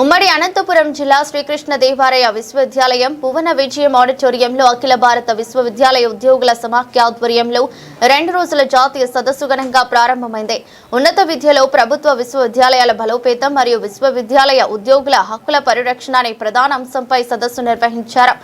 ఉమ్మడి అనంతపురం జిల్లా శ్రీకృష్ణ దేవాలయ విశ్వవిద్యాలయం భువన విజయం ఆడిటోరియంలో అఖిల భారత విశ్వవిద్యాలయ ఉద్యోగుల సమాఖ్య ఆధ్వర్యంలో 2 రోజుల జాతీయ సదస్సు ఘనంగా ప్రారంభమైంది. ఉన్నత విద్యలో ప్రభుత్వ విశ్వవిద్యాలయాల బలోపేతం మరియు విశ్వవిద్యాలయ ఉద్యోగుల హక్కుల పరిరక్షణ అనే ప్రధాన అంశంపై సదస్సు నిర్వహించారు.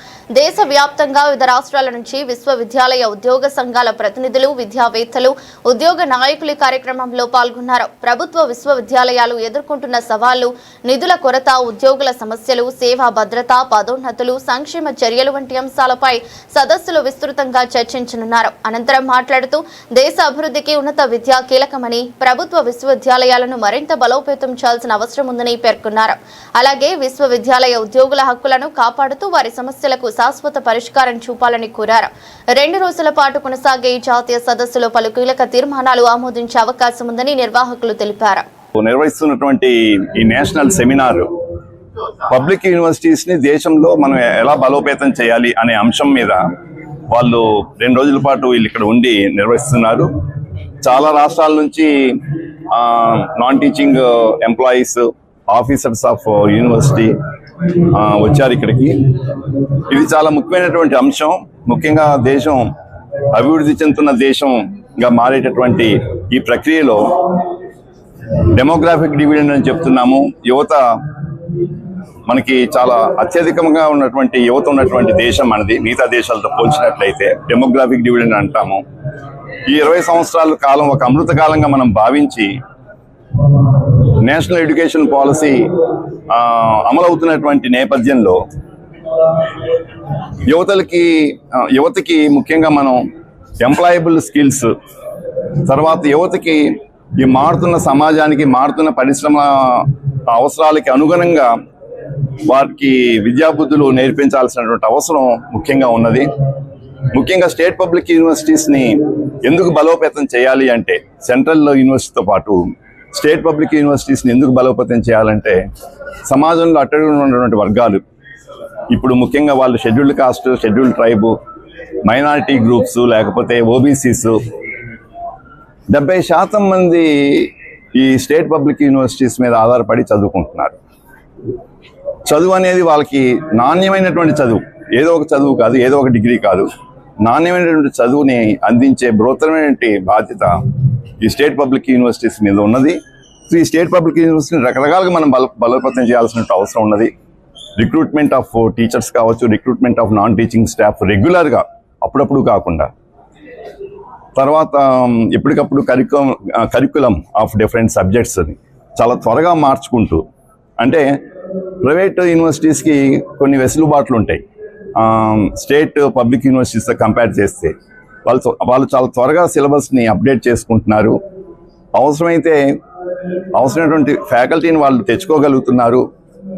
దేశవ్యాప్తంగా వివిధ రాష్ట్రాల నుంచి విశ్వవిద్యాలయ ఉద్యోగ సంఘాల ప్రతినిధులు, విద్యావేత్తలు, ఉద్యోగ నాయకులు ఈ కార్యక్రమంలో పాల్గొన్నారు. ప్రభుత్వ విశ్వవిద్యాలయాలు ఎదుర్కొంటున్న సవాళ్లు, నిధుల కొరత, ఉద్యోగుల సమస్యలు, సేవా భద్రత, పదోన్నతులు, సంక్షేమ చర్యలు వంటి అంశాలపై సదస్సులో విస్తృతంగా చర్చించనున్నారు. అనంతరం మాట్లాడుతూ దేశ అభివృద్ధికి ఉన్నత విద్య కీలకమని, ప్రభుత్వ విశ్వవిద్యాలయాలను మరింత బలోపేతం చేయాల్సిన అవసరం ఉందని పేర్కొన్నారు. అలాగే విశ్వవిద్యాలయ ఉద్యోగుల హక్కులను కాపాడుతూ వారి సమస్యలకు శాశ్వత పరిష్కారం చూపాలని కోరారు. 2 రోజుల పాటు కొనసాగే ఈ జాతీయ సదస్సులో పలు కీలక తీర్మానాలు ఆమోదించే అవకాశం ఉందని నిర్వాహకులు తెలిపారు. నిర్వహిస్తున్నటువంటి ఈ నేషనల్ సెమినార్ పబ్లిక్ యూనివర్సిటీస్ ని దేశంలో మనం ఎలా బలోపేతం చేయాలి అనే అంశం మీద వాళ్ళు 2 రోజుల పాటు వీళ్ళు ఇక్కడ ఉండి నిర్వహిస్తున్నారు. చాలా రాష్ట్రాల నుంచి non teaching employees, officers of university వచ్చారు ఇక్కడికి. ఇది చాలా ముఖ్యమైనటువంటి అంశం. ముఖ్యంగా దేశం అభివృద్ధి చెందుతున్న దేశంగా మారేటటువంటి ఈ ప్రక్రియలో డెమోగ్రాఫిక్ డివిడెండ్ అని చెప్తున్నాము. యువత మనకి చాలా అత్యధికంగా ఉన్నటువంటి యువత ఉన్నటువంటి దేశం మనది. మిగతా దేశాలతో పోల్చినట్లయితే డెమోగ్రాఫిక్ డివిడెండ్ అంటాము. ఈ 20 సంవత్సరాల కాలం ఒక అమృత కాలంగా మనం భావించి నేషనల్ ఎడ్యుకేషన్ పాలసీ అమలవుతున్నటువంటి నేపథ్యంలో యువతకి ముఖ్యంగా మనం ఎంప్లాయబుల్ స్కిల్స్, తర్వాత యువతకి ఈ మారుతున్న సమాజానికి, మారుతున్న పరిశ్రమ అవసరాలకి అనుగుణంగా వారికి విద్యాబుద్ధులు నేర్పించాల్సినటువంటి అవసరం ముఖ్యంగా ఉన్నది. ముఖ్యంగా స్టేట్ పబ్లిక్ యూనివర్సిటీస్ని ఎందుకు బలోపేతం చేయాలి అంటే, సెంట్రల్ యూనివర్సిటీతో పాటు స్టేట్ పబ్లిక్ యూనివర్సిటీస్ని ఎందుకు బలోపేతం చేయాలంటే, సమాజంలో అట్టడుగున ఉన్నటువంటి వర్గాలు, ఇప్పుడు ముఖ్యంగా వాళ్ళు scheduled cost, scheduled tribe, minority groups, లేకపోతే ఓబీసీస్ 70% మంది ఈ స్టేట్ పబ్లిక్ యూనివర్సిటీస్ మీద ఆధారపడి చదువుకుంటున్నారు. చదువు అనేది వాళ్ళకి నాణ్యమైనటువంటి చదువు, ఏదో ఒక చదువు కాదు, ఏదో ఒక డిగ్రీ కాదు, నాణ్యమైనటువంటి చదువుని అందించే బృహత్తరమైనటువంటి బాధ్యత ఈ స్టేట్ పబ్లిక్ యూనివర్సిటీస్ మీద ఉన్నది. ఈ స్టేట్ పబ్లిక్ యూనివర్సిటీని రకరకాలుగా మనం బలోపేతం చేయాల్సిన అవసరం ఉన్నది. రిక్రూట్మెంట్ ఆఫ్ టీచర్స్ కావచ్చు, recruitment of non teaching staff రెగ్యులర్గా, అప్పుడప్పుడు కాకుండా, తర్వాత ఎప్పటికప్పుడు కరికులం ఆఫ్ డిఫరెంట్ సబ్జెక్ట్స్ అని చాలా త్వరగా మార్చుకుంటూ, అంటే ప్రైవేట్ యూనివర్సిటీస్కి కొన్ని వెసులుబాట్లు ఉంటాయి స్టేట్ పబ్లిక్ యూనివర్సిటీస్తో కంపేర్ చేస్తే. వాళ్ళు చాలా త్వరగా సిలబస్ని అప్డేట్ చేసుకుంటున్నారు. అవసరమైనటువంటి ఫ్యాకల్టీని వాళ్ళు తెచ్చుకోగలుగుతున్నారు.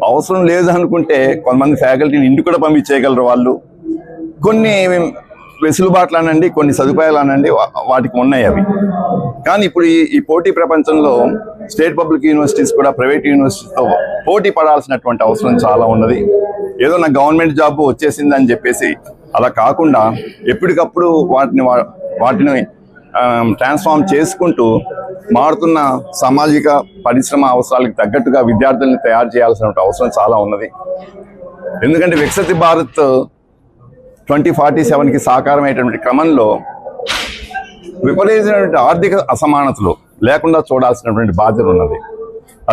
అవసరం లేదు అనుకుంటే కొంతమంది ఫ్యాకల్టీని ఇంటికి కూడా పంపించేయగలరు వాళ్ళు. కొన్ని వెసులుబాట్లు అనండి, కొన్ని సదుపాయాలు అనండి, వాటికి ఉన్నాయి అవి. కానీ ఇప్పుడు ఈ పోటీ ప్రపంచంలో స్టేట్ పబ్లిక్ యూనివర్సిటీస్ కూడా ప్రైవేట్ యూనివర్సిటీతో పోటీ పడాల్సినటువంటి అవసరం చాలా ఉన్నది. ఏదో నా గవర్నమెంట్ జాబ్ వచ్చేసింది అని చెప్పేసి అలా కాకుండా ఎప్పటికప్పుడు వాటిని ట్రాన్స్ఫార్మ్ చేసుకుంటూ మారుతున్న సామాజిక పరిశ్రమ అవసరాలకు తగ్గట్టుగా విద్యార్థుల్ని తయారు చేయాల్సిన అవసరం చాలా ఉన్నది. ఎందుకంటే వికసిత భారత్ 2047కి సాకారమైనటువంటి క్రమంలో విపరీతమైనటువంటి ఆర్థిక అసమానతలు లేకుండా చూడాల్సినటువంటి బాధ్యత ఉన్నది.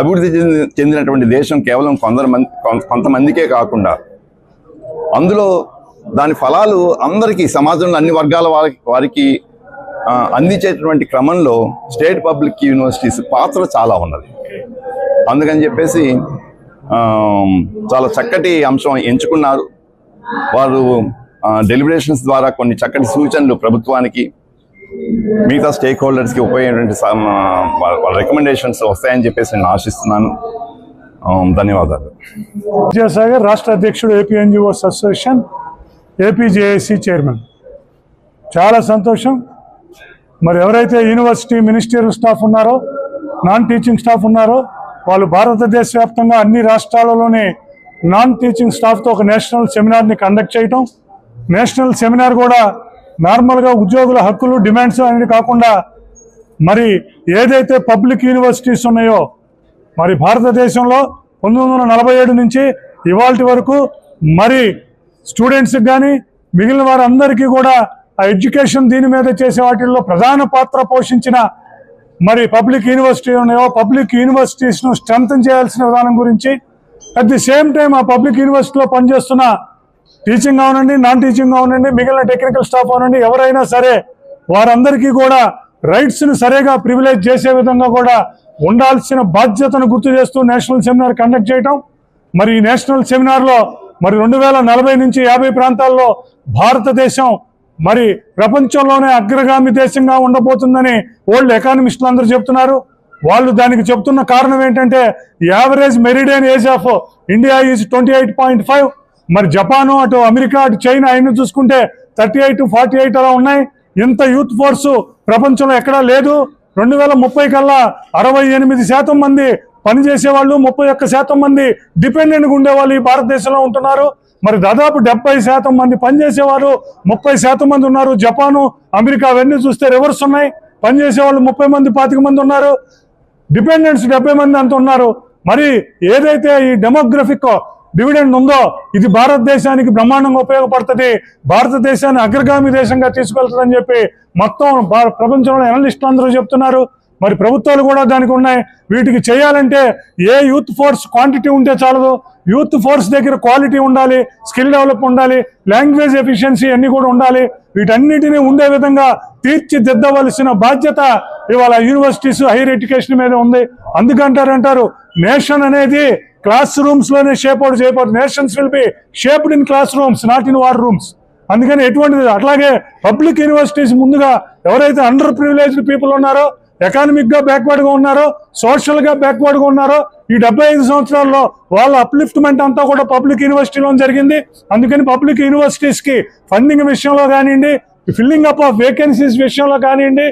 అభివృద్ధి చెందినటువంటి దేశం కేవలం కొంతమందికే కాకుండా, అందులో దాని ఫలాలు అందరికీ, సమాజంలో అన్ని వర్గాల వారికి అందించేటువంటి క్రమంలో స్టేట్ పబ్లిక్ యూనివర్సిటీస్ పాత్ర చాలా ఉన్నది. అందుకని చెప్పేసి చాలా చక్కటి అంశం ఎంచుకున్నారు వారు. డెలిబరేషన్స్ ద్వారా కొన్ని చక్కటి సూచనలు ప్రభుత్వానికి, మిగతా స్టేక్ హోల్డర్స్కి ఉపయోగపడేటువంటి రికమెండేషన్స్ వస్తాయని చెప్పేసి నేను ఆశిస్తున్నాను. ధన్యవాదాలు. విద్యాసాగర్, రాష్ట్ర అధ్యక్షుడు ఏపీఎన్జిఓస్ అసోసియేషన్, ఏపీజేఏసీ చైర్మన్. చాలా సంతోషం. మరి ఎవరైతే యూనివర్సిటీ మినిస్టరీ స్టాఫ్ ఉన్నారో, నాన్ టీచింగ్ స్టాఫ్ ఉన్నారో, వాళ్ళు భారతదేశ వ్యాప్తంగా అన్ని రాష్ట్రాలలోని నాన్ టీచింగ్ స్టాఫ్తో ఒక నేషనల్ సెమినార్ని కండక్ట్ చేయటం. నేషనల్ సెమినార్ కూడా నార్మల్గా ఉద్యోగుల హక్కులు, డిమాండ్స్ అనేది కాకుండా, మరి ఏదైతే పబ్లిక్ యూనివర్సిటీస్ ఉన్నాయో, మరి భారతదేశంలో 1947 నుంచి ఇవాల్టి వరకు మరి స్టూడెంట్స్కి కానీ మిగిలిన వారందరికీ కూడా ఆ ఎడ్యుకేషన్ దీని మీద చేసే వాటిల్లో ప్రధాన పాత్ర పోషించిన మరి పబ్లిక్ యూనివర్సిటీ ఉన్నాయో పబ్లిక్ యూనివర్సిటీస్ను స్ట్రెంథన్ చేయాల్సిన విధానం గురించి, అట్ ది సేమ్ టైం ఆ పబ్లిక్ యూనివర్సిటీలో పనిచేస్తున్న టీచింగ్ అవనండి, నాన్ టీచింగ్ అవనండి, మిగిలిన టెక్నికల్ స్టాఫ్ అవనండి, ఎవరైనా సరే వారందరికీ కూడా రైట్స్ను సరిగా ప్రివిలేజ్ చేసే విధంగా కూడా ఉండాల్సిన బాధ్యతను గుర్తు చేస్తూ నేషనల్ సెమినార్ కండక్ట్ చేయటం. మరి ఈ నేషనల్ సెమినార్లో మరి 2040 నుంచి 50 ప్రాంతాల్లో భారతదేశం మరి ప్రపంచంలోనే అగ్రగామి దేశంగా ఉండబోతుందని వరల్డ్ ఎకానమిస్టులు అందరూ చెప్తున్నారు. వాళ్ళు దానికి చెప్తున్న కారణం ఏంటంటే average meridian age of India is 28.5. మరి జపాను, అటు అమెరికా, అటు చైనా అయినా చూసుకుంటే 38 to 48 అలా ఉన్నాయి. ఇంత యూత్ ఫోర్సు ప్రపంచంలో ఎక్కడా లేదు. 2030 కల్లా 68% మంది పనిచేసేవాళ్ళు, 31% మంది డిపెండెంట్గా ఉండేవాళ్ళు ఈ భారతదేశంలో ఉంటున్నారు. మరి దాదాపు 70% మంది పనిచేసేవారు, 30% మంది ఉన్నారు. జపాను, అమెరికా అవన్నీ చూస్తే రివర్స్ ఉన్నాయి. పనిచేసేవాళ్ళు 30 మంది, 25 మంది ఉన్నారు. డిపెండెంట్స్ 70 మంది అంత ఉన్నారు. మరి ఏదైతే ఈ డెమోగ్రఫిక్ డివిడెండ్ ఉందో ఇది భారతదేశానికి బ్రహ్మాండంగా ఉపయోగపడుతుంది, భారతదేశాన్ని అగ్రగామి దేశంగా తీసుకెళ్తుందని చెప్పి మొత్తం ప్రపంచంలో అనలిస్టులు అందరూ చెప్తున్నారు. మరి ప్రభుత్వాలు కూడా దానికి ఉన్నాయి. వీటికి చేయాలంటే ఏ యూత్ ఫోర్స్ క్వాంటిటీ ఉంటే చాలదు, యూత్ ఫోర్స్ దగ్గర క్వాలిటీ ఉండాలి, స్కిల్ డెవలప్ ఉండాలి, లాంగ్వేజ్ ఎఫిషియన్సీ అన్నీ కూడా ఉండాలి. వీటన్నిటినీ ఉండే విధంగా తీర్చిదిద్దవలసిన బాధ్యత ఇవాళ యూనివర్సిటీస్, హైయర్ ఎడ్యుకేషన్ మీద ఉంది. అందుకంటారు నేషన్ అనేది క్లాస్ రూమ్స్ లోనే షేప్ అవుట్ చేయబోదు. Nations will be shaped in classrooms, not in war rooms. అందుకని ఎటువంటిది అట్లాగే పబ్లిక్ యూనివర్సిటీస్ ముందుగా ఎవరైతే అండర్ ప్రివిలేజ్డ్ పీపుల్ ఉన్నారో, ఎకానమిక్ గా బ్యాక్వర్డ్ గా ఉన్నారో, సోషల్ గా బ్యాక్వర్డ్ గా ఉన్నారో, ఈ 75 సంవత్సరాల్లో వాళ్ళ అప్లిఫ్ట్మెంట్ అంతా కూడా పబ్లిక్ యూనివర్సిటీలో జరిగింది. అందుకని పబ్లిక్ యూనివర్సిటీస్ కి ఫండింగ్ విషయంలో కానివ్వండి, ఫిల్లింగ్ అప్ ఆఫ్ వేకెన్సీస్ విషయంలో కానివ్వండి,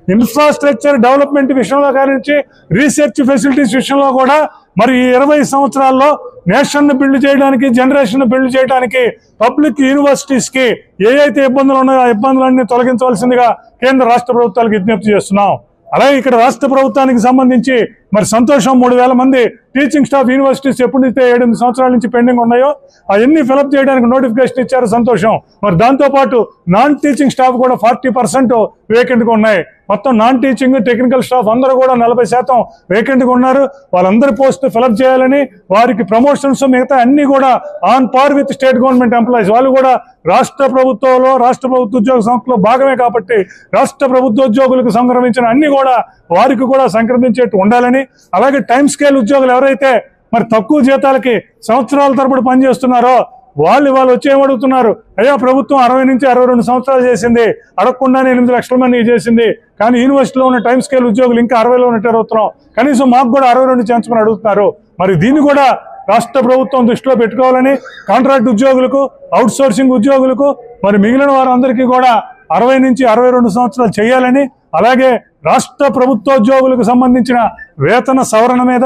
ఇన్ఫ్రాస్ట్రక్చర్ డెవలప్మెంట్ విషయంలో కానించి, రీసెర్చ్ ఫెసిలిటీస్ విషయంలో కూడా మరి ఈ 20 సంవత్సరాల్లో నేషన్ బిల్డ్ చేయడానికి, జనరేషన్ బిల్డ్ చేయడానికి పబ్లిక్ యూనివర్సిటీస్ కి ఏ అయితే ఇబ్బందులు ఉన్నాయో ఆ ఇబ్బందులన్నీ తొలగించవలసిందిగా కేంద్ర రాష్ట్ర ప్రభుత్వాలకు విజ్ఞప్తి చేస్తున్నాం. అలాగే ఇక్కడ రాష్ట్ర ప్రభుత్వానికి సంబంధించి మరి సంతోషం, 3000 మంది టీచింగ్ స్టాఫ్ యూనివర్సిటీస్ ఎప్పుడైతే 7-8 సంవత్సరాల నుంచి పెండింగ్ ఉన్నాయో అవన్నీ ఫిలప్ చేయడానికి నోటిఫికేషన్ ఇచ్చారు, సంతోషం. మరి దాంతోపాటు నాన్ టీచింగ్ స్టాఫ్ కూడా 40% వేకెంట్గా ఉన్నాయి. మొత్తం నాన్ టీచింగ్, టెక్నికల్ స్టాఫ్ అందరూ కూడా 40% వేకెంట్గా ఉన్నారు. వాళ్ళందరి పోస్ట్ ఫిలప్ చేయాలని, వారికి ప్రమోషన్స్ మిగతా అన్ని కూడా on par with state government employees. వాళ్ళు కూడా రాష్ట్ర ప్రభుత్వంలో, రాష్ట్ర ప్రభుత్వ ఉద్యోగ సంస్థలో భాగమే కాబట్టి రాష్ట్ర ప్రభుత్వ ఉద్యోగులకు సంక్రమించిన అన్ని కూడా వారికి కూడా సంక్రమించేట్టు ఉండాలని, అలాగే టైం స్కేల్ ఉద్యోగులు ఎవరైతే మరి తక్కువ జీతాలకి సంవత్సరాల తరబడి పనిచేస్తున్నారో వాళ్ళు వచ్చి ఏమడుగుతున్నారు, అయ్యా ప్రభుత్వం 60 నుంచి 62 సంవత్సరాలు చేసింది, అడగకుండానే 8 లక్షల మంది చేసింది, కానీ యూనివర్సిటీలో ఉన్న టైం స్కేల్ ఉద్యోగులు ఇంకా 60లో ఉన్నట్టు అడుగుతున్నాం, కనీసం మాకు కూడా 62 చేయించమని అడుగుతున్నారు. మరి దీన్ని కూడా రాష్ట్ర ప్రభుత్వం దృష్టిలో పెట్టుకోవాలని, కాంట్రాక్ట్ ఉద్యోగులకు, అవుట్ సోర్సింగ్ ఉద్యోగులకు, మరి మిగిలిన వారందరికీ కూడా 60 నుంచి 62 సంవత్సరాలు చేయాలని, అలాగే రాష్ట్ర ప్రభుత్వోద్యోగులకు సంబంధించిన వేతన సవరణ మీద,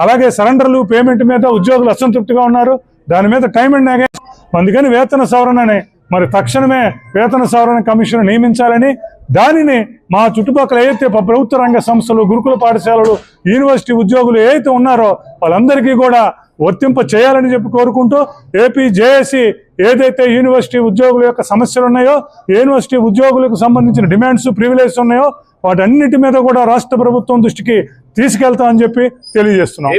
అలాగే సరెండర్లు పేమెంట్ మీద ఉద్యోగులు అసంతృప్తిగా ఉన్నారు. దాని మీద టైం అండ్ అగైన్ అందుకని వేతన సవరణని మరి తక్షణమే వేతన సవరణ కమిషన్ నియమించాలని, దానిని మా చుట్టుపక్కల ఏదైతే ప్రభుత్వ రంగ సంస్థలు, గురుకుల పాఠశాలలు, యూనివర్సిటీ ఉద్యోగులు ఏదైతే ఉన్నారో వాళ్ళందరికీ కూడా వర్తింప చేయాలని చెప్పి కోరుకుంటూ, ఏపీ జేఏసీ ఏదైతే యూనివర్సిటీ ఉద్యోగుల యొక్క సమస్యలు ఉన్నాయో, యూనివర్సిటీ ఉద్యోగులకు సంబంధించిన డిమాండ్స్, ప్రివిలేజెస్ ఉన్నాయో వాటన్నిటి మీద కూడా రాష్ట్ర ప్రభుత్వం దృష్టికి తీసుకెళ్తామని చెప్పి తెలియజేస్తున్నాం.